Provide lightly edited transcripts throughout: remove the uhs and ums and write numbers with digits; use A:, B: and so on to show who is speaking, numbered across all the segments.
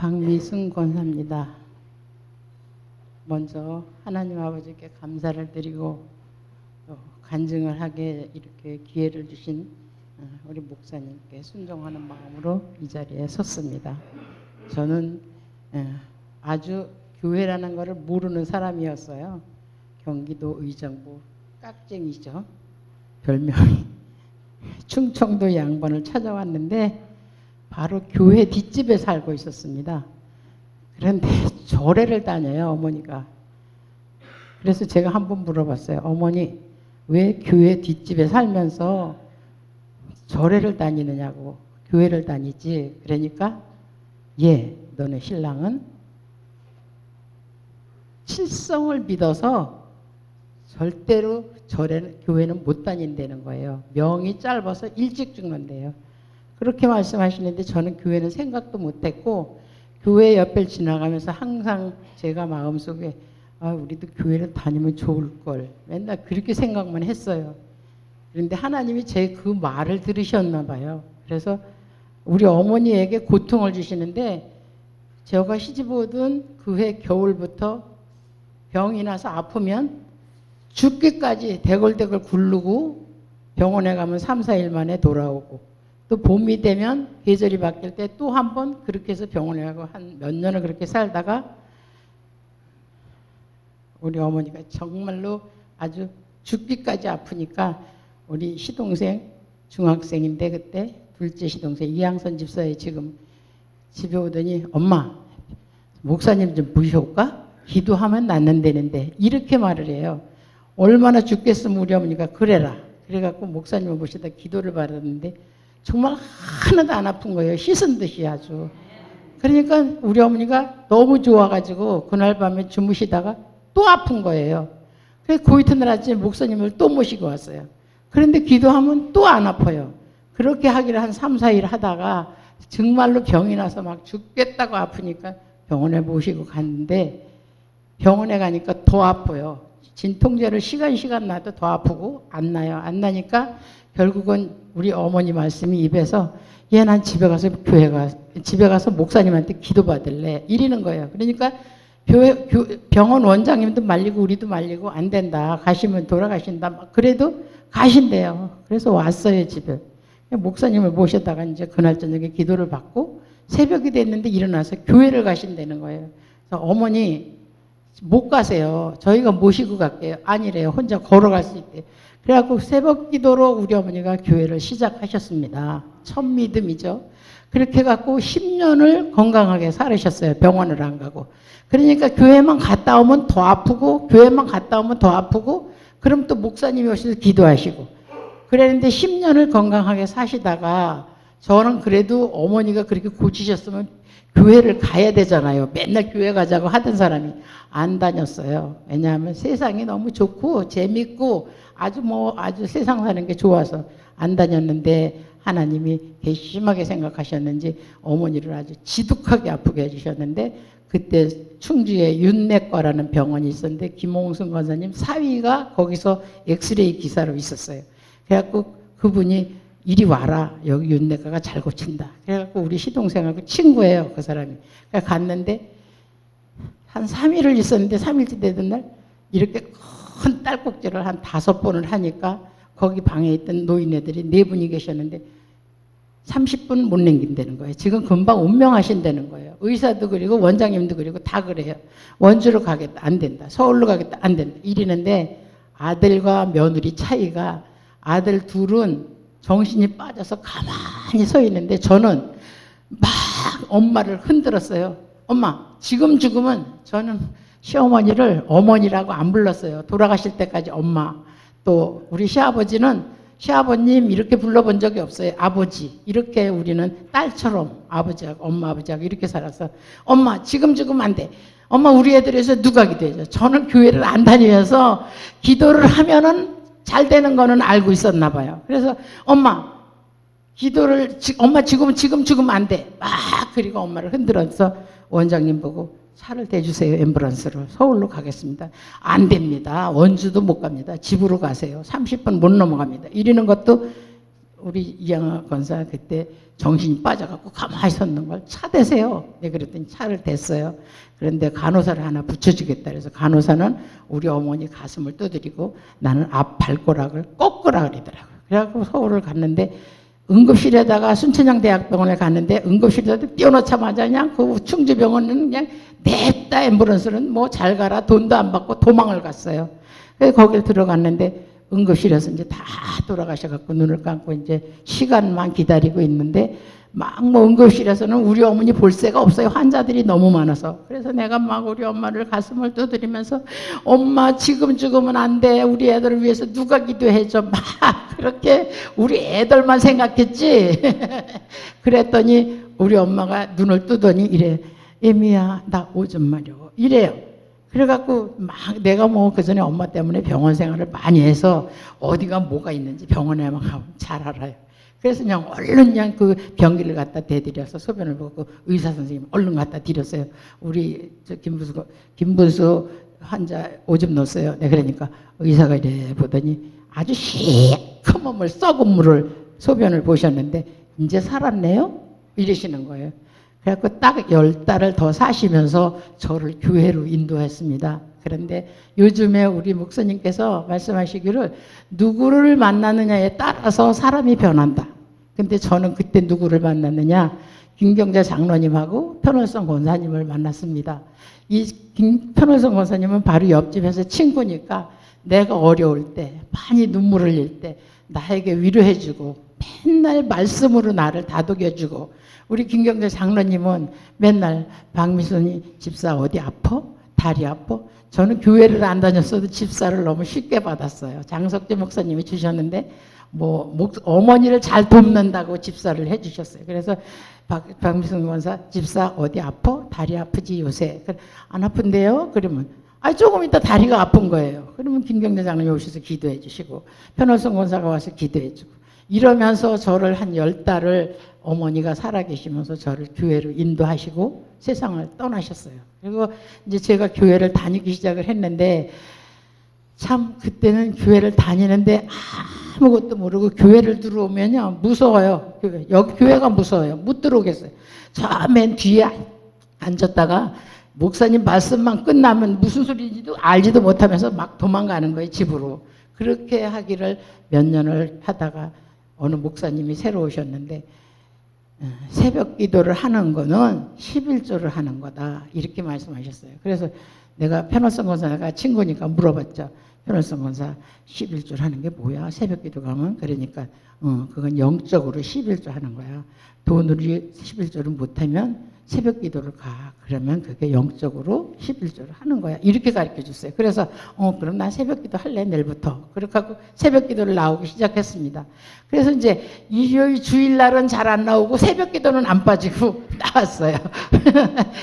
A: 박미순 권사입니다. 먼저 하나님 아버지께 감사를 드리고 또 간증을 하게 이렇게 기회를 주신 우리 목사님께 순종하는 마음으로 이 자리에 섰습니다. 저는 아주 교회라는 것을 모르는 사람이었어요. 경기도 의정부 깍쟁이죠. 별명이. 충청도 양반을 찾아왔는데 바로 교회 뒷집에 살고 있었습니다. 그런데 절에를 다녀요, 어머니가. 그래서 제가 한번 물어봤어요. 어머니, 왜 교회 뒷집에 살면서 절에를 다니느냐고. 교회를 다니지. 그러니까 예, 너네 신랑은 칠성을 믿어서 절대로 교회는 못 다닌다는 거예요. 명이 짧아서 일찍 죽는데요. 그렇게 말씀하시는데 저는 교회는 생각도 못했고 교회 옆을 지나가면서 항상 제가 마음속에 우리도 교회를 다니면 좋을걸 맨날 그렇게 생각만 했어요. 그런데 하나님이 제 그 말을 들으셨나 봐요. 그래서 우리 어머니에게 고통을 주시는데 제가 시집 오던 그 해 겨울부터 병이 나서 아프면 죽기까지 대걸대걸 굴르고 병원에 가면 3, 4일 만에 돌아오고 또 봄이 되면 계절이 바뀔 때 또 한 번 그렇게 해서 병원에 가고 한 몇 년을 그렇게 살다가 우리 어머니가 정말로 아주 죽기까지 아프니까 우리 시동생 중학생인데 그때 둘째 시동생 이양선 집사에 지금 집에 오더니 엄마 목사님 좀 모셔올까? 기도하면 낫는다는데 이렇게 말을 해요. 얼마나 죽겠으면 우리 어머니가 그래라. 그래갖고 목사님을 모시다 기도를 받았는데 정말 하나도 안 아픈 거예요. 씻은 듯이 아주. 그러니까 우리 어머니가 너무 좋아가지고 그날 밤에 주무시다가 또 아픈 거예요. 그래서 그 이튿날 아침에 목사님을 또 모시고 왔어요. 그런데 기도하면 또 안 아파요. 그렇게 하기를 한 3, 4일 하다가 정말로 병이 나서 막 죽겠다고 아프니까 병원에 모시고 갔는데 병원에 가니까 더 아파요. 진통제를 시간 놔도 더 아프고 안 나요. 안 나니까 결국은 우리 어머니 말씀이 입에서 얘 난 집에 가서 목사님한테 기도받을래 이러는 거예요. 그러니까 병원 원장님도 말리고 우리도 말리고 안 된다. 가시면 돌아가신다. 그래도 가신대요. 그래서 왔어요, 집에. 목사님을 모셨다가 이제 그날 저녁에 기도를 받고 새벽이 됐는데 일어나서 교회를 가신다는 거예요. 그래서 어머니 못 가세요. 저희가 모시고 갈게요. 아니래요. 혼자 걸어갈 수 있대요. 그래갖고 새벽 기도로 우리 어머니가 교회를 시작하셨습니다. 첫 믿음이죠. 그렇게 해갖고 10년을 건강하게 살으셨어요. 병원을 안 가고. 그러니까 교회만 갔다 오면 더 아프고 교회만 갔다 오면 더 아프고 그럼 또 목사님이 오셔서 기도하시고 그랬는데 10년을 건강하게 사시다가 저는 그래도 어머니가 그렇게 고치셨으면 교회를 가야 되잖아요. 맨날 교회 가자고 하던 사람이 안 다녔어요. 왜냐하면 세상이 너무 좋고 재밌고 아주 세상 사는 게 좋아서 안 다녔는데 하나님이 괘씸하게 생각하셨는지 어머니를 아주 지독하게 아프게 해주셨는데 그때 충주에 윤내과라는 병원이 있었는데 김홍순 권사님 사위가 거기서 엑스레이 기사로 있었어요. 그래갖고 그분이 이리 와라. 여기 윤내과가 잘 고친다. 그래갖고 우리 시동생하고 친구예요. 그 사람이. 그래서 갔는데 한 3일을 있었는데 3일째 되던 날 이렇게 큰 딸꾹질을 한 5번을 하니까 거기 방에 있던 노인네들이 4분이 계셨는데 30분 못 남긴다는 거예요. 지금 금방 운명하신다는 거예요. 의사도 그리고 원장님도 그리고 다 그래요. 원주로 가겠다. 안 된다. 서울로 가겠다. 안 된다. 이러는데 아들과 며느리 차이가 아들 둘은 정신이 빠져서 가만히 서 있는데 저는 막 엄마를 흔들었어요. 엄마 지금 죽으면 저는 시어머니를 어머니라고 안 불렀어요. 돌아가실 때까지 엄마. 또 우리 시아버님 이렇게 불러본 적이 없어요. 아버지. 이렇게 우리는 딸처럼 아버지하고 엄마 아버지하고 이렇게 살아서 엄마 지금 죽으면 안 돼. 엄마 우리 애들에서 누가 기도해줘. 저는 교회를 안 다니면서 기도를 하면은 잘 되는 거는 알고 있었나 봐요. 그래서 엄마 지금 죽으면 안 돼. 막 그리고 엄마를 흔들어서 원장님 보고 차를 대주세요. 앰뷸런스를. 서울로 가겠습니다. 안 됩니다. 원주도 못 갑니다. 집으로 가세요. 30분 못 넘어갑니다. 이러는 것도 우리 이양아 권사 그때 정신이 빠져갖고 가만히 섰는 걸 차 대세요. 네, 그랬더니 차를 댔어요. 그런데 간호사를 하나 붙여주겠다 그래서 간호사는 우리 어머니 가슴을 두드리고 나는 앞 발가락을 꺾으라 그러더라고요. 그래갖고 서울을 갔는데 응급실에다가 순천향대학병원에 갔는데 응급실에다 뛰어놓자마자 그냥 그 충주병원은 그냥 냅다 앰뷸런스는 뭐 잘 가라 돈도 안 받고 도망을 갔어요. 그래서 거길 들어갔는데 응급실에서 이제 다 돌아가셔갖고 눈을 감고 이제 시간만 기다리고 있는데 막 뭐 응급실에서는 우리 어머니 볼 새가 없어요. 환자들이 너무 많아서. 그래서 내가 막 우리 엄마를 가슴을 두드리면서 엄마 지금 죽으면 안 돼. 우리 애들을 위해서 누가 기도해줘. 막 그렇게 우리 애들만 생각했지. 그랬더니 우리 엄마가 눈을 뜨더니 이래. 애미야 나 오줌 마려워. 이래요. 그래갖고 막 내가 뭐 그전에 엄마 때문에 병원 생활을 많이 해서 어디가 뭐가 있는지 병원에만 가면 잘 알아요. 그래서 그냥 얼른 그냥 그 변기를 갖다 대드려서 소변을 보고 의사 선생님 얼른 갖다 드렸어요. 우리 저 김분수 환자 오줌 넣었어요. 네, 그러니까 의사가 이래 보더니 아주 시커먼 물 썩은 물을 소변을 보셨는데 이제 살았네요? 이러시는 거예요. 그래갖고 딱 10달을 더 사시면서 저를 교회로 인도했습니다. 그런데 요즘에 우리 목사님께서 말씀하시기를 누구를 만나느냐에 따라서 사람이 변한다. 근데 저는 그때 누구를 만났느냐? 김경자 장로님하고 편월성 권사님을 만났습니다. 이 편월성 권사님은 바로 옆집에서 친구니까 내가 어려울 때, 많이 눈물을 흘릴 때 나에게 위로해주고 맨날 말씀으로 나를 다독여주고 우리 김경자 장로님은 맨날 박미순이 집사 어디 아파? 다리 아파? 저는 교회를 안 다녔어도 집사를 너무 쉽게 받았어요. 장석재 목사님이 주셨는데 뭐 어머니를 잘 돕는다고 집사를 해주셨어요. 그래서 박미순 권사 집사 어디 아파? 다리 아프지 요새? 안 아픈데요? 그러면 조금 있다 다리가 아픈 거예요. 그러면 김경재 장로님이 오셔서 기도해 주시고 편월성 권사가 와서 기도해 주고 이러면서 저를 한 10달을 어머니가 살아계시면서 저를 교회로 인도하시고 세상을 떠나셨어요. 그리고 이제 제가 교회를 다니기 시작을 했는데 참 그때는 교회를 다니는데 아무것도 모르고 교회를 들어오면요 무서워요. 여기 교회가 무서워요. 못 들어오겠어요. 저 맨 뒤에 앉았다가 목사님 말씀만 끝나면 무슨 소리인지도 알지도 못하면서 막 도망가는 거예요. 집으로. 그렇게 하기를 몇 년을 하다가 어느 목사님이 새로 오셨는데 새벽 기도를 하는 거는 11조를 하는 거다. 이렇게 말씀하셨어요. 그래서 내가 편월성 권사가 친구니까 물어봤죠. 편월성 권사 11조를 하는 게 뭐야? 새벽 기도 가면? 그러니까 그건 영적으로 11조 하는 거야. 돈으로 11조를 못하면 새벽 기도를 가. 그러면 그게 영적으로 11조를 하는 거야. 이렇게 가르쳐 줬어요. 그래서 그럼 난 새벽 기도 할래 내일부터. 그렇게 하고 새벽 기도를 나오기 시작했습니다. 그래서 이제 일요일 주일날은 잘 안 나오고 새벽 기도는 안 빠지고 나왔어요.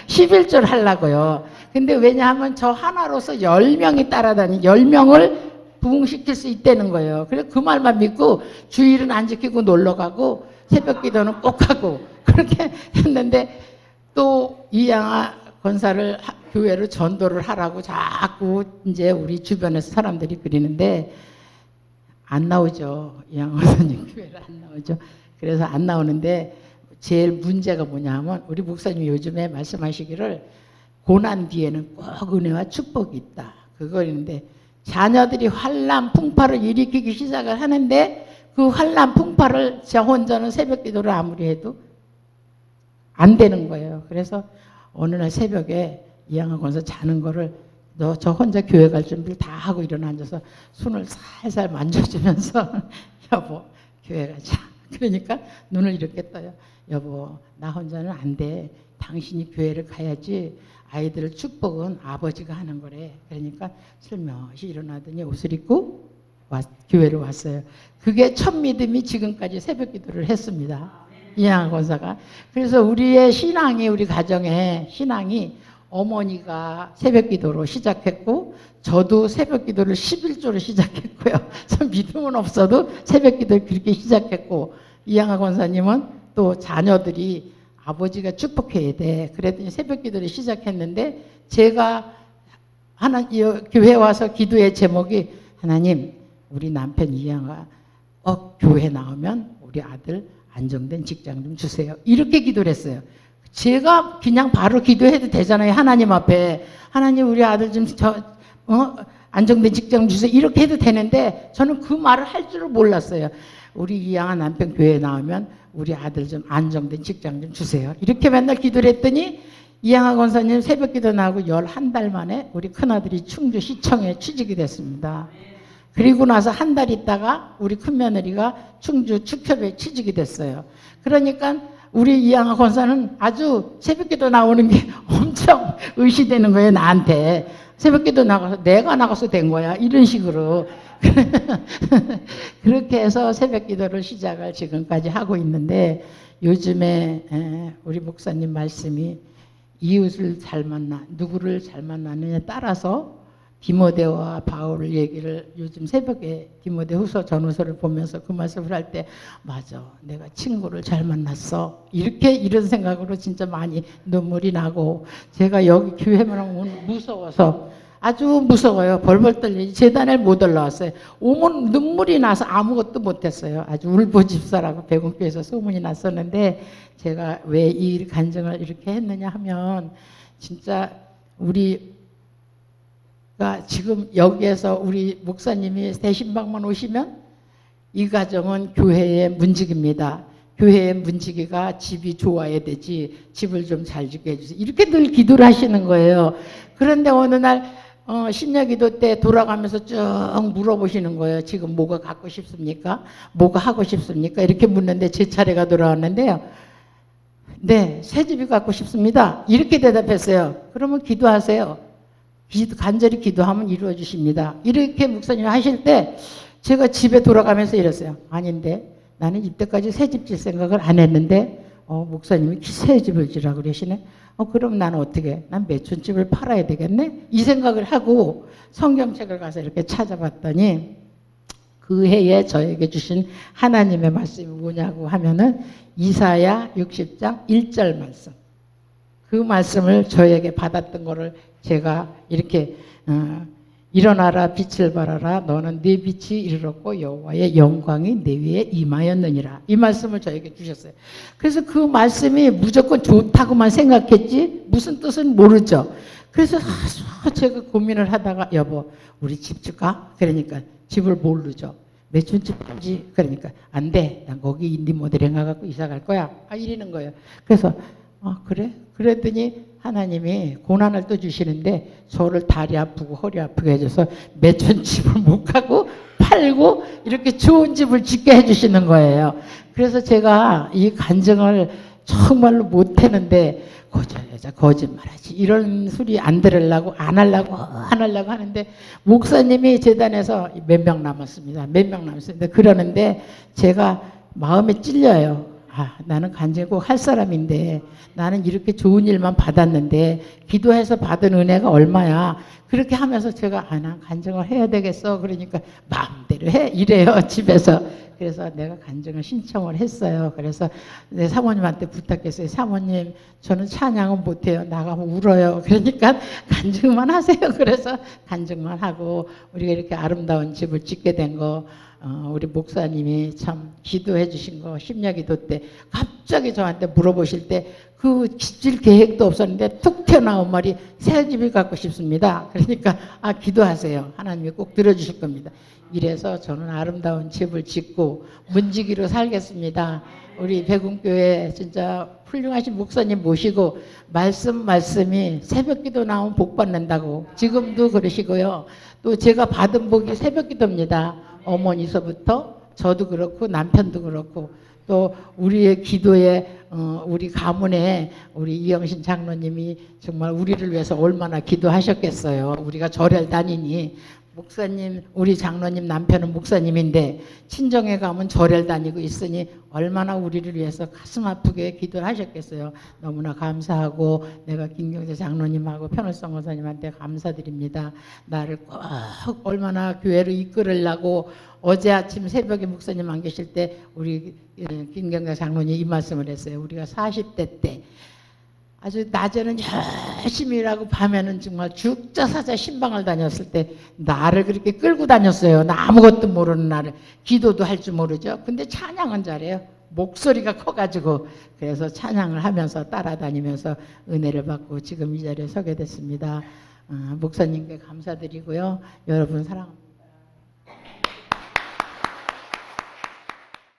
A: 11조를 하려고요. 근데 왜냐하면 저 하나로서 10명이 따라다니 10명을 부흥시킬 수 있다는 거예요. 그래서 그 말만 믿고 주일은 안 지키고 놀러 가고 새벽 기도는 꼭 하고 그렇게 했는데 또 이양아 권사를 교회로 전도를 하라고 자꾸 이제 우리 주변에서 사람들이 그리는데 안 나오죠. 이양아 권사님 교회를 안 나오죠. 그래서 안 나오는데 제일 문제가 뭐냐 하면 우리 목사님이 요즘에 말씀하시기를 고난 뒤에는 꼭 은혜와 축복이 있다. 그거 있는데 자녀들이 환난 풍파를 일으키기 시작을 하는데 그 환난 풍파를 저 혼자는 새벽 기도를 아무리 해도 안 되는 거예요. 그래서 어느 날 새벽에 이양아 권사 자는 거를 너 저 혼자 교회 갈 준비를 다 하고 일어나 앉아서 손을 살살 만져주면서 여보 교회 가자. 그러니까 눈을 이렇게 떠요. 여보 나 혼자는 안 돼. 당신이 교회를 가야지. 아이들을 축복은 아버지가 하는 거래. 그러니까 슬며시 일어나더니 옷을 입고 교회로 왔어요. 그게 첫 믿음이 지금까지 새벽 기도를 했습니다. 이양아 권사가. 그래서 우리의 신앙이 우리 가정의 신앙이 어머니가 새벽 기도로 시작했고 저도 새벽 기도를 11조로 시작했고요. 믿음은 없어도 새벽 기도를 그렇게 시작했고 이양아 권사님은 또 자녀들이 아버지가 축복해야 돼. 그랬더니 새벽 기도를 시작했는데 제가 교회 와서 기도의 제목이 하나님 우리 남편 이양아 교회 나오면 우리 우리 아들 안정된 직장 좀 주세요. 이렇게 기도를 했어요. 제가 그냥 바로 기도해도 되잖아요. 하나님 앞에. 하나님 우리 아들 좀 안정된 직장 주세요. 이렇게 해도 되는데 저는 그 말을 할 줄을 몰랐어요. 우리 이양아 남편 교회에 나오면 우리 아들 좀 안정된 직장 좀 주세요. 이렇게 맨날 기도를 했더니 이양아 권사님 새벽 기도 나오고 11달 만에 우리 큰아들이 충주시청에 취직이 됐습니다. 그리고 나서 한 달 있다가 우리 큰며느리가 충주 축협에 취직이 됐어요. 그러니까 우리 이양아 권사는 아주 새벽기도 나오는 게 엄청 의시되는 거예요. 나한테. 새벽기도 나가서 내가 나가서 된 거야. 이런 식으로. 그렇게 해서 새벽기도를 시작을 지금까지 하고 있는데 요즘에 우리 목사님 말씀이 이웃을 잘 만나 누구를 잘 만나느냐에 따라서 디모데와 바울 얘기를 요즘 새벽에 디모데후서 전후서를 보면서 그 말씀을 할 때 맞아 내가 친구를 잘 만났어 이런 생각으로 진짜 많이 눈물이 나고 제가 여기 교회만 오면 무서워서 아주 무서워요. 벌벌 떨리지 재단에 못 올라왔어요. 오면 눈물이 나서 아무것도 못했어요. 아주 울보집사라고 백운교에서 소문이 났었는데 제가 왜 이 간증을 이렇게 했느냐 하면 진짜 우리가 지금 여기에서 우리 목사님이 대신방만 오시면 이 가정은 교회의 문지기입니다. 교회의 문지기가 집이 좋아야 되지 집을 좀 잘 짓게 해주세요. 이렇게 늘 기도를 하시는 거예요. 그런데 어느 날 신야기도 때 돌아가면서 쭉 물어보시는 거예요. 지금 뭐가 갖고 싶습니까? 뭐가 하고 싶습니까? 이렇게 묻는데 제 차례가 돌아왔는데요. 네, 새 집이 갖고 싶습니다. 이렇게 대답했어요. 그러면 기도하세요. 간절히 기도하면 이루어 주십니다. 이렇게 목사님 하실 때 제가 집에 돌아가면서 이랬어요. 아닌데 나는 이때까지 새 집 질 생각을 안 했는데 목사님이 새 집을 지라고 그러시네. 그럼 나는 어떻게? 난 매춘집을 팔아야 되겠네? 이 생각을 하고 성경책을 가서 이렇게 찾아봤더니 그 해에 저에게 주신 하나님의 말씀이 뭐냐고 하면은 이사야 60장 1절 말씀. 그 말씀을 저에게 받았던 거를 제가 이렇게 일어나라 빛을 발하라 너는 네 빛이 이르렀고 여호와의 영광이 네 위에 임하였느니라. 이 말씀을 저에게 주셨어요. 그래서 그 말씀이 무조건 좋다고만 생각했지 무슨 뜻은 모르죠. 그래서 제가 고민을 하다가 여보 우리 집 줄까? 그러니까 집을 모르죠. 매춘집 팔지? 그러니까 안 돼. 난 거기 인디 모델에 가갖고 이사 갈 거야. 이러는 거예요. 그래서 그래? 그랬더니 하나님이 고난을 또 주시는데 저를 다리 아프고 허리 아프게 해줘서 매춘집을 못 가고 팔고 이렇게 좋은 집을 짓게 해주시는 거예요. 그래서 제가 이 간증을 정말로 못했는데 여자 거짓말하지 이런 소리 안 들으려고 안 하려고 하는데 목사님이 재단에서 몇 명 남았습니다. 그러는데 제가 마음에 찔려요. 나는 간증 꼭 할 사람인데 나는 이렇게 좋은 일만 받았는데 기도해서 받은 은혜가 얼마야. 그렇게 하면서 제가 난 간증을 해야 되겠어. 그러니까 마음대로 해 이래요 집에서. 그래서 내가 간증을 신청을 했어요. 그래서 내 사모님한테 부탁했어요. 사모님 저는 찬양은 못해요. 나가면 울어요. 그러니까 간증만 하세요. 그래서 간증만 하고 우리가 이렇게 아름다운 집을 짓게 된 거 우리 목사님이 참 기도해 주신 거 심야기도 때 갑자기 저한테 물어보실 때 그 질 계획도 없었는데 툭 튀어나온 말이 새 집을 갖고 싶습니다. 그러니까 기도하세요. 하나님이 꼭 들어주실 겁니다. 이래서 저는 아름다운 집을 짓고 문지기로 살겠습니다. 우리 백운교회 진짜 훌륭하신 목사님 모시고 말씀이 새벽기도 나오면 복 받는다고 지금도 그러시고요. 또 제가 받은 복이 새벽기도입니다. 어머니서부터 저도 그렇고 남편도 그렇고 또 우리의 기도에 우리 가문에 우리 이영신 장로님이 정말 우리를 위해서 얼마나 기도하셨겠어요. 우리가 절을 다니니 목사님 우리 장로님 남편은 목사님인데 친정에 가면 절을 다니고 있으니 얼마나 우리를 위해서 가슴 아프게 기도를 하셨겠어요. 너무나 감사하고 내가 김경재 장로님하고 편울성 권사님한테 감사드립니다. 나를 꼭 얼마나 교회를 이끌으려고 어제 아침 새벽에 목사님 안 계실 때 우리 김경재 장로님이 이 말씀을 했어요. 우리가 40대 때 아주 낮에는 열심히 일하고 밤에는 정말 죽자사자 신방을 다녔을 때 나를 그렇게 끌고 다녔어요. 나 아무것도 모르는 나를. 기도도 할 줄 모르죠. 근데 찬양은 잘해요. 목소리가 커가지고. 그래서 찬양을 하면서 따라다니면서 은혜를 받고 지금 이 자리에 서게 됐습니다. 목사님께 감사드리고요. 여러분 사랑합니다.